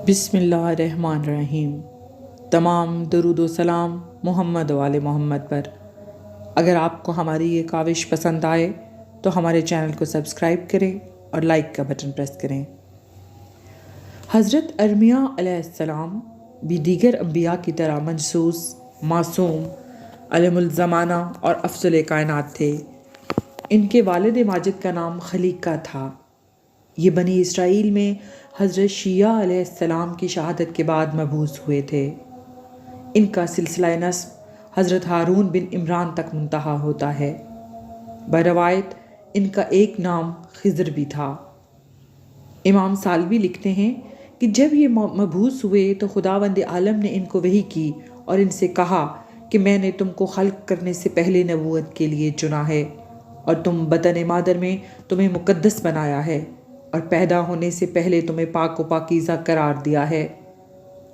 بسم اللہ الرحمن الرحیم۔ تمام درود و سلام محمد وآل محمد پر۔ اگر آپ کو ہماری یہ کاوش پسند آئے تو ہمارے چینل کو سبسکرائب کریں اور لائک کا بٹن پریس کریں۔ حضرت ارمیہ علیہ السلام بھی دیگر انبیاء کی طرح منصوص، معصوم، علم الزمانہ اور افضل کائنات تھے۔ ان کے والد ماجد کا نام خلیقہ تھا۔ یہ بنی اسرائیل میں حضرت شیعہ علیہ السلام کی شہادت کے بعد مبعوث ہوئے تھے۔ ان کا سلسلہ نسب حضرت ہارون بن عمران تک منتہا ہوتا ہے۔ بروایت ان کا ایک نام خضر بھی تھا۔ امام سالوی لکھتے ہیں کہ جب یہ مبعوث ہوئے تو خداوند عالم نے ان کو وحی کی اور ان سے کہا کہ میں نے تم کو خلق کرنے سے پہلے نبوت کے لیے چنا ہے اور تم بطن مادر میں تمہیں مقدس بنایا ہے اور پیدا ہونے سے پہلے تمہیں پاک و پاکیزہ قرار دیا ہے۔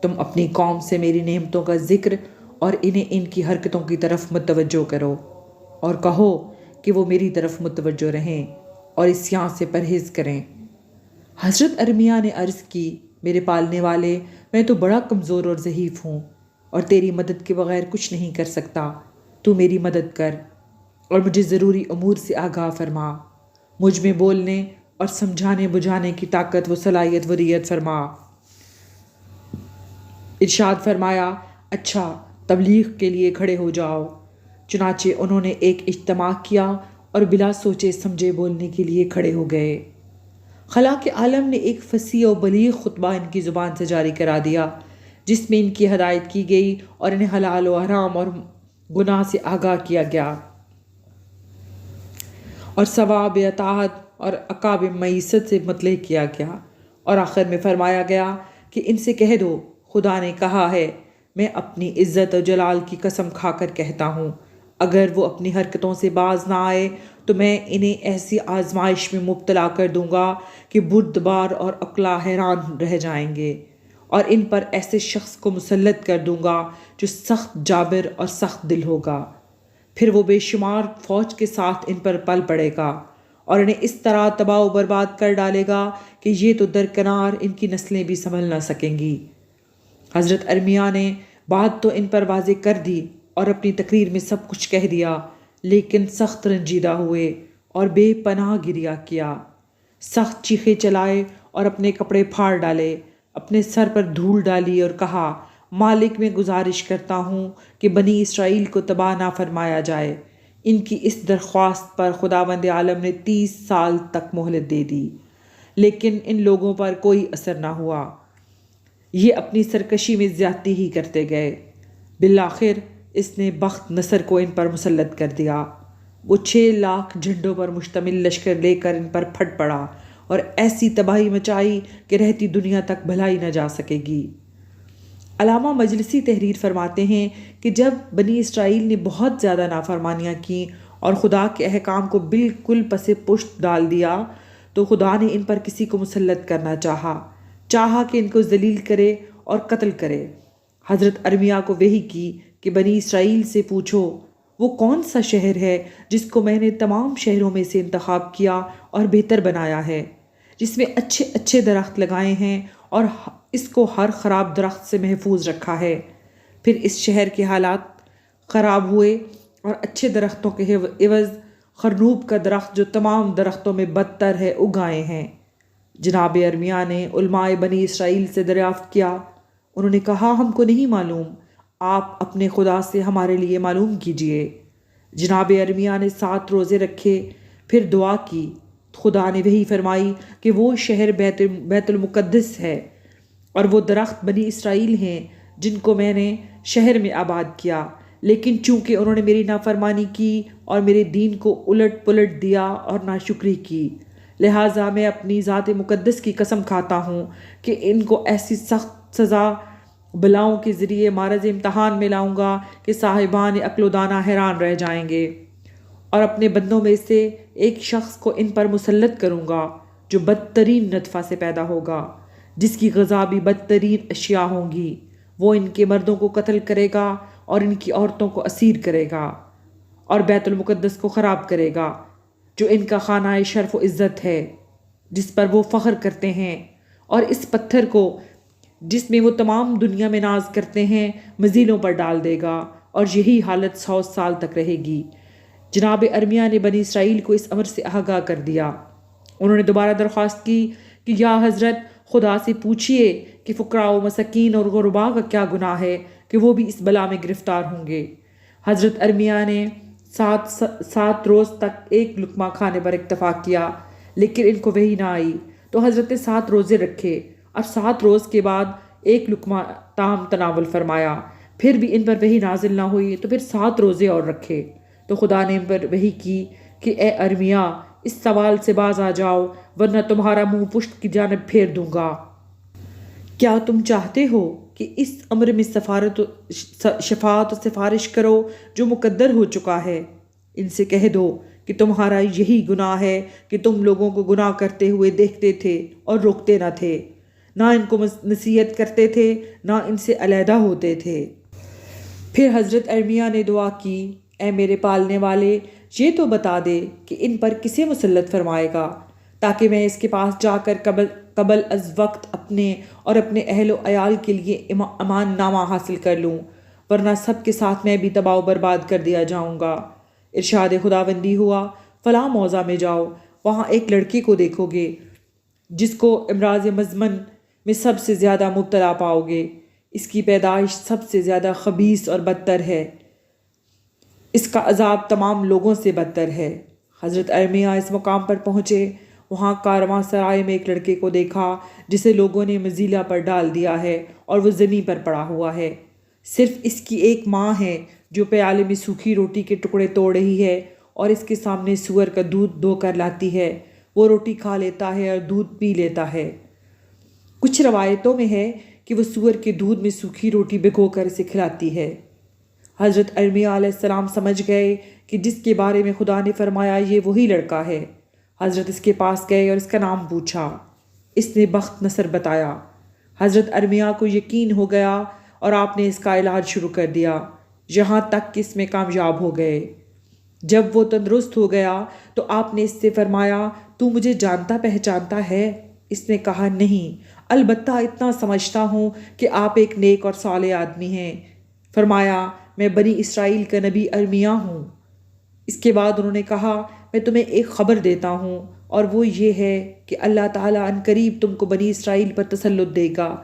تم اپنی قوم سے میری نعمتوں کا ذکر اور انہیں ان کی حرکتوں کی طرف متوجہ کرو اور کہو کہ وہ میری طرف متوجہ رہیں اور عصیاں سے پرہیز کریں۔ حضرت ارمیہ نے عرض کی، میرے پالنے والے، میں تو بڑا کمزور اور ضعیف ہوں اور تیری مدد کے بغیر کچھ نہیں کر سکتا۔ تو میری مدد کر اور مجھے ضروری امور سے آگاہ فرما۔ مجھ میں بولنے اور سمجھانے بجھانے کی طاقت و صلاحیت ورعیت فرما۔ ارشاد فرمایا، اچھا تبلیغ کے لیے کھڑے ہو جاؤ۔ چنانچہ انہوں نے ایک اجتماع کیا اور بلا سوچے سمجھے بولنے کے لیے کھڑے ہو گئے۔ خلاق عالم نے ایک فصیح و بلیغ خطبہ ان کی زبان سے جاری کرا دیا، جس میں ان کی ہدایت کی گئی اور انہیں حلال و حرام اور گناہ سے آگاہ کیا گیا اور ثواب اطاعت اور عقاب معیشت سے مطلع کیا گیا، اور آخر میں فرمایا گیا کہ ان سے کہہ دو، خدا نے کہا ہے، میں اپنی عزت و جلال کی قسم کھا کر کہتا ہوں، اگر وہ اپنی حرکتوں سے باز نہ آئے تو میں انہیں ایسی آزمائش میں مبتلا کر دوں گا کہ بردبار اور عقلا حیران رہ جائیں گے، اور ان پر ایسے شخص کو مسلط کر دوں گا جو سخت جابر اور سخت دل ہوگا۔ پھر وہ بے شمار فوج کے ساتھ ان پر پل پڑے گا اور انہیں اس طرح تباہ و برباد کر ڈالے گا کہ یہ تو درکنار ان کی نسلیں بھی سنبھل نہ سکیں گی۔ حضرت ارمیہ نے بات تو ان پر واضح کر دی اور اپنی تقریر میں سب کچھ کہہ دیا، لیکن سخت رنجیدہ ہوئے اور بے پناہ گریہ کیا، سخت چیخیں چلائے اور اپنے کپڑے پھاڑ ڈالے، اپنے سر پر دھول ڈالی اور کہا، مالک میں گزارش کرتا ہوں کہ بنی اسرائیل کو تباہ نہ فرمایا جائے۔ ان کی اس درخواست پر خداوند عالم نے 30 سال تک مہلت دے دی، لیکن ان لوگوں پر کوئی اثر نہ ہوا۔ یہ اپنی سرکشی میں زیادتی ہی کرتے گئے۔ بالآخر اس نے بخت نصر کو ان پر مسلط کر دیا۔ وہ 6 لاکھ جھنڈوں پر مشتمل لشکر لے کر ان پر پھٹ پڑا اور ایسی تباہی مچائی کہ رہتی دنیا تک بھلائی نہ جا سکے گی۔ علامہ مجلسی تحریر فرماتے ہیں کہ جب بنی اسرائیل نے بہت زیادہ نافرمانیاں کیں اور خدا کے احکام کو بالکل پس پشت ڈال دیا تو خدا نے ان پر کسی کو مسلط کرنا چاہا کہ ان کو ذلیل کرے اور قتل کرے۔ حضرت ارمیہ کو وحی کی کہ بنی اسرائیل سے پوچھو، وہ کون سا شہر ہے جس کو میں نے تمام شہروں میں سے انتخاب کیا اور بہتر بنایا ہے، جس میں اچھے اچھے درخت لگائے ہیں اور اس کو ہر خراب درخت سے محفوظ رکھا ہے۔ پھر اس شہر کے حالات خراب ہوئے اور اچھے درختوں کے عوض خرنوب کا درخت جو تمام درختوں میں بدتر ہے اگائے ہیں۔ جناب ارمیہ نے علماء بنی اسرائیل سے دریافت کیا، انہوں نے کہا، ہم کو نہیں معلوم، آپ اپنے خدا سے ہمارے لیے معلوم کیجئے۔ جناب ارمیہ نے 7 روزے رکھے، پھر دعا کی، خدا نے وحی فرمائی کہ وہ شہر بیت المقدس ہے اور وہ درخت بنی اسرائیل ہیں جن کو میں نے شہر میں آباد کیا، لیکن چونکہ انہوں نے میری نافرمانی کی اور میرے دین کو الٹ پلٹ دیا اور ناشکری کی، لہٰذا میں اپنی ذات مقدس کی قسم کھاتا ہوں کہ ان کو ایسی سخت سزا بلاؤں کے ذریعے معرض امتحان میں لاؤں گا کہ صاحبان عقل و دانہ حیران رہ جائیں گے، اور اپنے بندوں میں سے ایک شخص کو ان پر مسلط کروں گا جو بدترین نطفہ سے پیدا ہوگا، جس کی غذا بھی بدترین اشیاء ہوں گی۔ وہ ان کے مردوں کو قتل کرے گا اور ان کی عورتوں کو اسیر کرے گا اور بیت المقدس کو خراب کرے گا جو ان کا خانہ شرف و عزت ہے، جس پر وہ فخر کرتے ہیں، اور اس پتھر کو جس میں وہ تمام دنیا میں ناز کرتے ہیں مزیلوں پر ڈال دے گا، اور یہی حالت 100 سال تک رہے گی۔ جناب ارمیہ نے بنی اسرائیل کو اس امر سے آگاہ کر دیا۔ انہوں نے دوبارہ درخواست کی کہ یا حضرت، خدا سے پوچھئے کہ فقراء و مساکین اور غرباء کا کیا گناہ ہے کہ وہ بھی اس بلا میں گرفتار ہوں گے۔ حضرت ارمیہ نے 7 روز تک ایک لقمہ کھانے پر اکتفا کیا، لیکن ان کو وحی نہ آئی، تو حضرت نے 7 روزے رکھے اور 7 روز کے بعد ایک لقمہ تام تناول فرمایا۔ پھر بھی ان پر وحی نازل نہ ہوئی تو پھر 7 روزے اور رکھے، تو خدا نے ان پر وحی کی کہ اے ارمیہ، اس سوال سے باز آ جاؤ ورنہ تمہارا منہ پشت کی جانب پھیر دوں گا۔ کیا تم چاہتے ہو کہ اس امر میں شفاعت و سفارش کرو جو مقدر ہو چکا ہے؟ ان سے کہہ دو کہ تمہارا یہی گناہ ہے کہ تم لوگوں کو گناہ کرتے ہوئے دیکھتے تھے اور روکتے نہ تھے، نہ ان کو نصیحت کرتے تھے، نہ ان سے علیحدہ ہوتے تھے۔ پھر حضرت ارمیہ نے دعا کی، اے میرے پالنے والے، یہ تو بتا دے کہ ان پر کسے مسلط فرمائے گا، تاکہ میں اس کے پاس جا کر قبل از وقت اپنے اور اپنے اہل و عیال کے لیے امان نامہ حاصل کر لوں، ورنہ سب کے ساتھ میں بھی تباہ و برباد کر دیا جاؤں گا۔ ارشاد خداوندی ہوا، فلاں موضع میں جاؤ، وہاں ایک لڑکے کو دیکھو گے جس کو امراض مزمن میں سب سے زیادہ مبتلا پاؤ گے۔ اس کی پیدائش سب سے زیادہ خبیث اور بدتر ہے، اس کا عذاب تمام لوگوں سے بدتر ہے۔ حضرت ارمیہ اس مقام پر پہنچے، وہاں کارواں سرائے میں ایک لڑکے کو دیکھا جسے لوگوں نے مزیلا پر ڈال دیا ہے اور وہ زمین پر پڑا ہوا ہے۔ صرف اس کی ایک ماں ہے جو پیالے میں سوکھی روٹی کے ٹکڑے توڑ رہی ہے اور اس کے سامنے سور کا دودھ دو کر لاتی ہے۔ وہ روٹی کھا لیتا ہے اور دودھ پی لیتا ہے۔ کچھ روایتوں میں ہے کہ وہ سور کے دودھ میں سوکھی روٹی بھگو کر اسے کھلاتی ہے۔ حضرت ارمیہ علیہ السلام سمجھ گئے کہ جس کے بارے میں خدا نے فرمایا یہ وہی لڑکا ہے۔ حضرت اس کے پاس گئے اور اس کا نام پوچھا۔ اس نے بخت نصر بتایا۔ حضرت ارمیہ کو یقین ہو گیا اور آپ نے اس کا علاج شروع کر دیا، یہاں تک کہ اس میں کامیاب ہو گئے۔ جب وہ تندرست ہو گیا تو آپ نے اس سے فرمایا، تو مجھے جانتا پہچانتا ہے؟ اس نے کہا، نہیں، البتہ اتنا سمجھتا ہوں کہ آپ ایک نیک اور صالح آدمی ہیں۔ فرمایا، میں بنی اسرائیل کا نبی ارمیہ ہوں۔ اس کے بعد انہوں نے کہا، میں تمہیں ایک خبر دیتا ہوں، اور وہ یہ ہے کہ اللہ تعالیٰ ان قریب تم کو بنی اسرائیل پر تسلط دے گا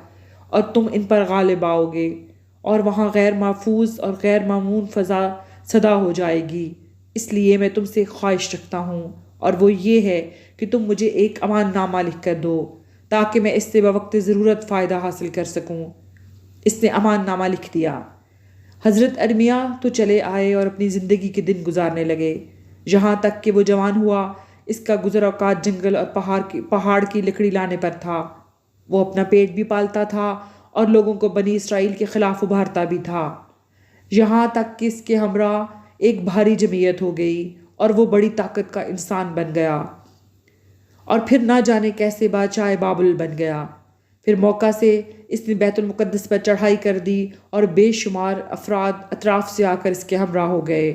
اور تم ان پر غالب آؤ گے، اور وہاں غیر محفوظ اور غیر معمون فضا صدا ہو جائے گی۔ اس لیے میں تم سے خواہش رکھتا ہوں، اور وہ یہ ہے کہ تم مجھے ایک امان نامہ لکھ کر دو تاکہ میں اس سے بوقت ضرورت فائدہ حاصل کر سکوں۔ اس نے امان نامہ لکھ دیا۔ حضرت ارمیہ تو چلے آئے اور اپنی زندگی کے دن گزارنے لگے، یہاں تک کہ وہ جوان ہوا۔ اس کا گزر اوقات جنگل اور پہاڑ کی لکڑی لانے پر تھا۔ وہ اپنا پیٹ بھی پالتا تھا اور لوگوں کو بنی اسرائیل کے خلاف ابھارتا بھی تھا، یہاں تک کہ اس کے ہمراہ ایک بھاری جمعیت ہو گئی اور وہ بڑی طاقت کا انسان بن گیا، اور پھر نہ جانے کیسے بادشاہ بابل بن گیا۔ پھر موقع سے اس نے بیت المقدس پر چڑھائی کر دی اور بے شمار افراد اطراف سے آ کر اس کے ہمراہ ہو گئے۔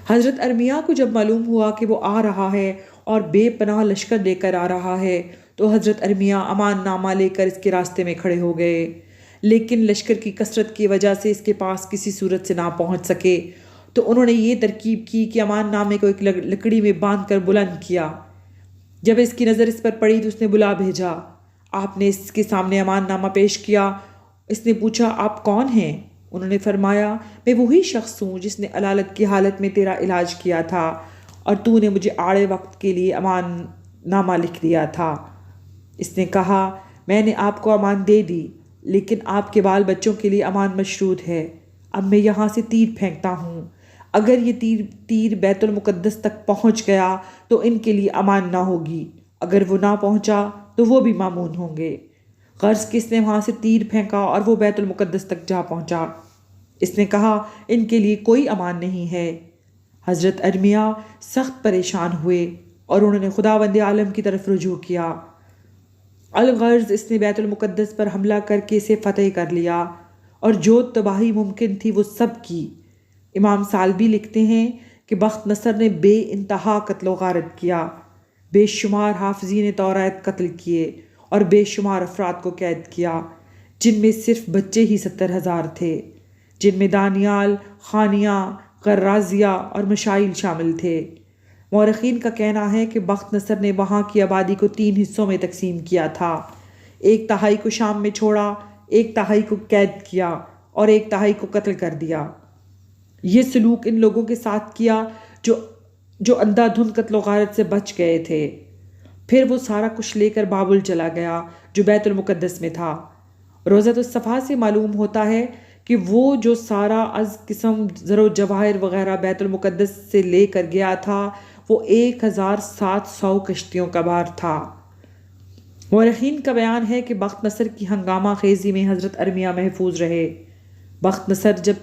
حضرت ارمیہ کو جب معلوم ہوا کہ وہ آ رہا ہے اور بے پناہ لشکر لے کر آ رہا ہے تو حضرت ارمیہ امان نامہ لے کر اس کے راستے میں کھڑے ہو گئے، لیکن لشکر کی کثرت کی وجہ سے اس کے پاس کسی صورت سے نہ پہنچ سکے، تو انہوں نے یہ ترکیب کی کہ امان نامے کو ایک لکڑی میں باندھ کر بلند کیا۔ جب اس کی نظر اس پر پڑی تو اس نے بلا بھیجا۔ آپ نے اس کے سامنے امان نامہ پیش کیا۔ اس نے پوچھا، آپ کون ہیں؟ انہوں نے فرمایا، میں وہی شخص ہوں جس نے علالت کی حالت میں تیرا علاج کیا تھا اور تو نے مجھے آڑے وقت کے لیے امان نامہ لکھ دیا تھا۔ اس نے کہا، میں نے آپ کو امان دے دی، لیکن آپ کے بال بچوں کے لیے امان مشروط ہے۔ اب میں یہاں سے تیر پھینکتا ہوں، اگر یہ تیر بیت المقدس تک پہنچ گیا تو ان کے لیے امان نہ ہوگی، اگر وہ نہ پہنچا تو وہ بھی مامون ہوں گے۔ غرض کہ اس نے وہاں سے تیر پھینکا اور وہ بیت المقدس تک جا پہنچا۔ اس نے کہا، ان کے لیے کوئی امان نہیں ہے۔ حضرت ارمیہ سخت پریشان ہوئے اور انہوں نے خداوند عالم کی طرف رجوع کیا۔ الغرض اس نے بیت المقدس پر حملہ کر کے اسے فتح کر لیا اور جو تباہی ممکن تھی وہ سب کی۔ امام سالبی لکھتے ہیں کہ بخت نصر نے بے انتہا قتل و غارت کیا، بے شمار حافظین تورات قتل کیے اور بے شمار افراد کو قید کیا، جن میں صرف بچے ہی 70,000 تھے، جن میں دانیال، خانیہ، غرازیہ اور مشائل شامل تھے۔ مورخین کا کہنا ہے کہ بخت نصر نے وہاں کی آبادی کو 3 حصوں میں تقسیم کیا تھا، 1/3 کو شام میں چھوڑا، 1/3 کو قید کیا اور 1/3 کو قتل کر دیا۔ یہ سلوک ان لوگوں کے ساتھ کیا جو اندھا دھند قتل و غارت سے بچ گئے تھے۔ پھر وہ سارا کچھ لے کر بابل چلا گیا جو بیت المقدس میں تھا۔ روضۃ الصفا سے معلوم ہوتا ہے کہ وہ جو سارا از قسم زر و جواہر وغیرہ بیت المقدس سے لے کر گیا تھا وہ 1700 کشتیوں کا بار تھا۔ مورخین کا بیان ہے کہ بخت نصر کی ہنگامہ خیزی میں حضرت ارمیہ محفوظ رہے۔ بخت نصر جب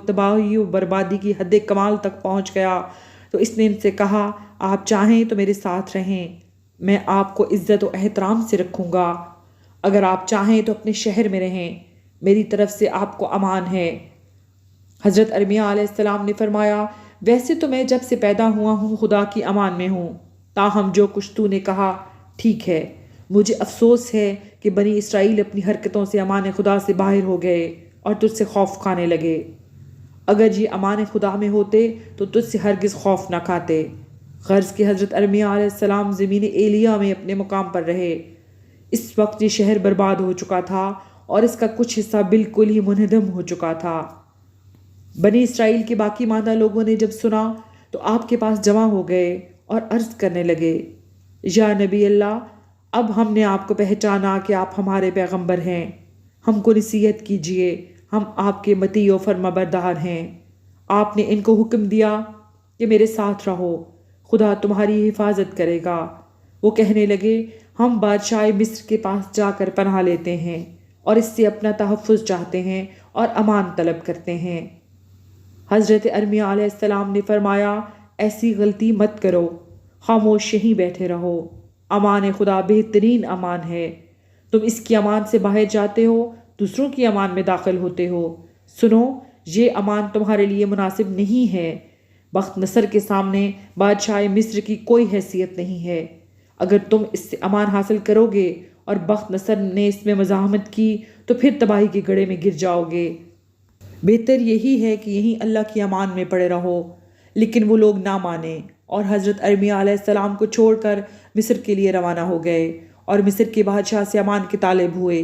تباہی و بربادی کی حد کمال تک پہنچ گیا تو اس نے ان سے کہا، آپ چاہیں تو میرے ساتھ رہیں، میں آپ کو عزت و احترام سے رکھوں گا، اگر آپ چاہیں تو اپنے شہر میں رہیں، میری طرف سے آپ کو امان ہے۔ حضرت ارمیہ علیہ السلام نے فرمایا، ویسے تو میں جب سے پیدا ہوا ہوں خدا کی امان میں ہوں، تاہم جو کچھ تو نے کہا ٹھیک ہے۔ مجھے افسوس ہے کہ بنی اسرائیل اپنی حرکتوں سے امان خدا سے باہر ہو گئے اور تجھ سے خوف کھانے لگے۔ اگر یہ امان خدا میں ہوتے تو تجھ سے ہرگز خوف نہ کھاتے۔ غرض کہ حضرت ارمیہ علیہ السلام زمین ایلیا میں اپنے مقام پر رہے۔ اس وقت یہ شہر برباد ہو چکا تھا اور اس کا کچھ حصہ بالکل ہی منہدم ہو چکا تھا۔ بنی اسرائیل کے باقی ماندہ لوگوں نے جب سنا تو آپ کے پاس جمع ہو گئے اور عرض کرنے لگے، یا نبی اللہ، اب ہم نے آپ کو پہچانا کہ آپ ہمارے پیغمبر ہیں، ہم کو نصیحت کیجئے، ہم آپ کے مطیع و فرمانبردار ہیں۔ آپ نے ان کو حکم دیا کہ میرے ساتھ رہو، خدا تمہاری حفاظت کرے گا۔ وہ کہنے لگے، ہم بادشاہ مصر کے پاس جا کر پناہ لیتے ہیں اور اس سے اپنا تحفظ چاہتے ہیں اور امان طلب کرتے ہیں۔ حضرت ارمیہ علیہ السلام نے فرمایا، ایسی غلطی مت کرو، خاموش یہیں بیٹھے رہو، امان خدا بہترین امان ہے۔ تم اس کی امان سے باہر جاتے ہو، دوسروں کی امان میں داخل ہوتے ہو۔ سنو، یہ امان تمہارے لیے مناسب نہیں ہے۔ بخت نصر کے سامنے بادشاہ مصر کی کوئی حیثیت نہیں ہے۔ اگر تم اس سے امان حاصل کرو گے اور بخت نصر نے اس میں مزاحمت کی تو پھر تباہی کے گڑھے میں گر جاؤ گے۔ بہتر یہی ہے کہ یہیں اللہ کی امان میں پڑے رہو۔ لیکن وہ لوگ نہ مانے اور حضرت ارمیہ علیہ السلام کو چھوڑ کر مصر کے لیے روانہ ہو گئے اور مصر کے بادشاہ سے امان کے طالب ہوئے۔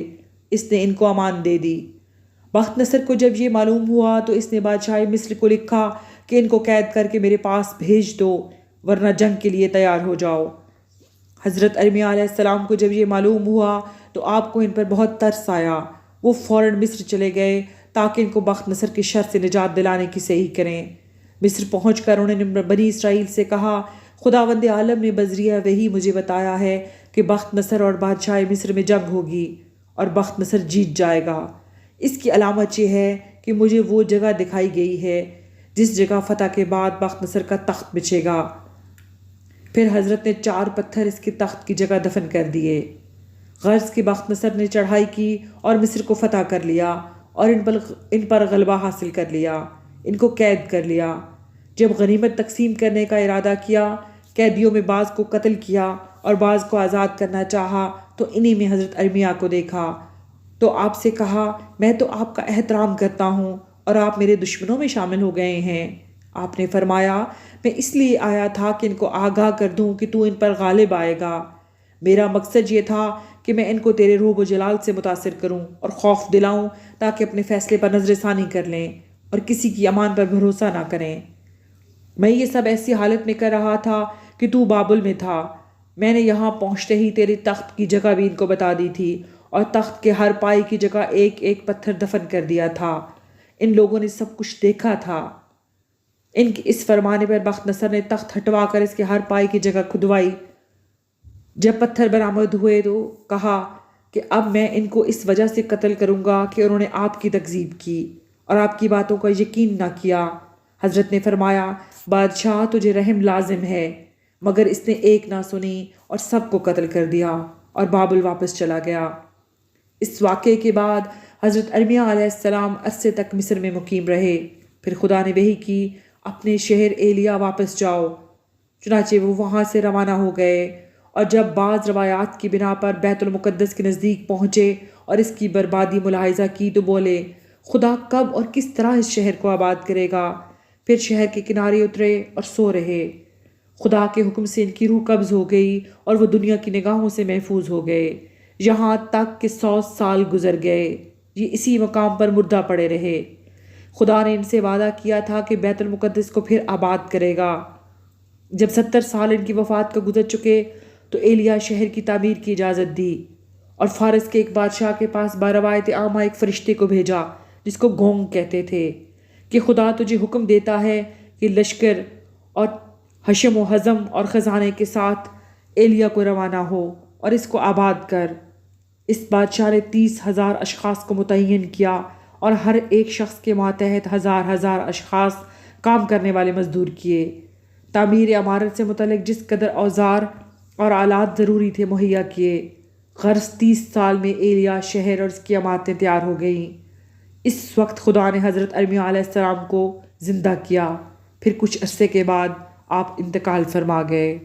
اس نے ان کو امان دے دی۔ بخت نصر کو جب یہ معلوم ہوا تو اس نے بادشاہ مصر کو لکھا کہ ان کو قید کر کے میرے پاس بھیج دو، ورنہ جنگ کے لیے تیار ہو جاؤ۔ حضرت ارمیہ علیہ السلام کو جب یہ معلوم ہوا تو آپ کو ان پر بہت ترس آیا۔ وہ فوراً مصر چلے گئے تاکہ ان کو بخت نصر کی شر سے نجات دلانے کی صحیح کریں۔ مصر پہنچ کر انہوں نے بنی اسرائیل سے کہا، خداوند عالم نے بذریعہ وحی مجھے بتایا ہے کہ بخت نصر اور بادشاہ مصر میں جنگ ہوگی اور بخت نصر جیت جائے گا۔ اس کی علامت یہ ہے کہ مجھے وہ جگہ دکھائی گئی ہے جس جگہ فتح کے بعد بخت نصر کا تخت بچھے گا۔ پھر حضرت نے 4 پتھر اس کے تخت کی جگہ دفن کر دیے۔ غرض کہ بخت نصر نے چڑھائی کی اور مصر کو فتح کر لیا اور ان پر غلبہ حاصل کر لیا، ان کو قید کر لیا۔ جب غنیمت تقسیم کرنے کا ارادہ کیا، قیدیوں میں بعض کو قتل کیا اور بعض کو آزاد کرنا چاہا تو انہی میں حضرت ارمیہ کو دیکھا تو آپ سے کہا، میں تو آپ کا احترام کرتا ہوں اور آپ میرے دشمنوں میں شامل ہو گئے ہیں۔ آپ نے فرمایا، میں اس لیے آیا تھا کہ ان کو آگاہ کر دوں کہ تو ان پر غالب آئے گا۔ میرا مقصد یہ تھا کہ میں ان کو تیرے روب و جلال سے متاثر کروں اور خوف دلاؤں تاکہ اپنے فیصلے پر نظر ثانی کر لیں اور کسی کی امان پر بھروسہ نہ کریں۔ میں یہ سب ایسی حالت میں کر رہا تھا کہ تو بابل میں تھا۔ میں نے یہاں پہنچتے ہی تیرے تخت کی جگہ بھی ان کو بتا دی تھی اور تخت کے ہر پائی کی جگہ ایک ایک پتھر دفن کر دیا تھا۔ ان لوگوں نے سب کچھ دیکھا تھا۔ ان کے اس فرمانے پر بخت نصر نے تخت ہٹوا کر اس کے ہر پائی کی جگہ کھدوائی۔ جب پتھر برآمد ہوئے تو کہا کہ اب میں ان کو اس وجہ سے قتل کروں گا کہ انہوں نے آپ کی تکذیب کی اور آپ کی باتوں کا یقین نہ کیا۔ حضرت نے فرمایا، بادشاہ تجھے رحم لازم ہے، مگر اس نے ایک نہ سنی اور سب کو قتل کر دیا اور بابل واپس چلا گیا۔ اس واقعے کے بعد حضرت ارمیہ علیہ السلام عرصے تک مصر میں مقیم رہے۔ پھر خدا نے وحی کی، اپنے شہر ایلیا واپس جاؤ۔ چنانچہ وہ وہاں سے روانہ ہو گئے اور جب بعض روایات کی بنا پر بیت المقدس کے نزدیک پہنچے اور اس کی بربادی ملاحظہ کی تو بولے، خدا کب اور کس طرح اس شہر کو آباد کرے گا؟ پھر شہر کے کنارے اترے اور سو رہے۔ خدا کے حکم سے ان کی روح قبض ہو گئی اور وہ دنیا کی نگاہوں سے محفوظ ہو گئے، یہاں تک کہ 100 سال گزر گئے، یہ اسی مقام پر مردہ پڑے رہے۔ خدا نے ان سے وعدہ کیا تھا کہ بیت المقدس کو پھر آباد کرے گا۔ جب 70 سال ان کی وفات کا گزر چکے تو ایلیا شہر کی تعمیر کی اجازت دی اور فارس کے ایک بادشاہ کے پاس باروایت عامہ ایک فرشتے کو بھیجا جس کو گونگ کہتے تھے کہ خدا تجھے حکم دیتا ہے کہ لشکر اور حشم و حزم اور خزانے کے ساتھ ایلیا کو روانہ ہو اور اس کو آباد کر۔ اس بادشاہ نے 30,000 اشخاص کو متعین کیا اور ہر ایک شخص کے ماتحت ہزار اشخاص کام کرنے والے مزدور کیے۔ تعمیر عمارت سے متعلق جس قدر اوزار اور آلات ضروری تھے مہیا کیے۔ غرض 30 سال میں ایلیا شہر اور اس کی عمارتیں تیار ہو گئیں۔ اس وقت خدا نے حضرت ارمیا علیہ السلام کو زندہ کیا، پھر کچھ عرصے کے بعد آپ انتقال فرما گئے۔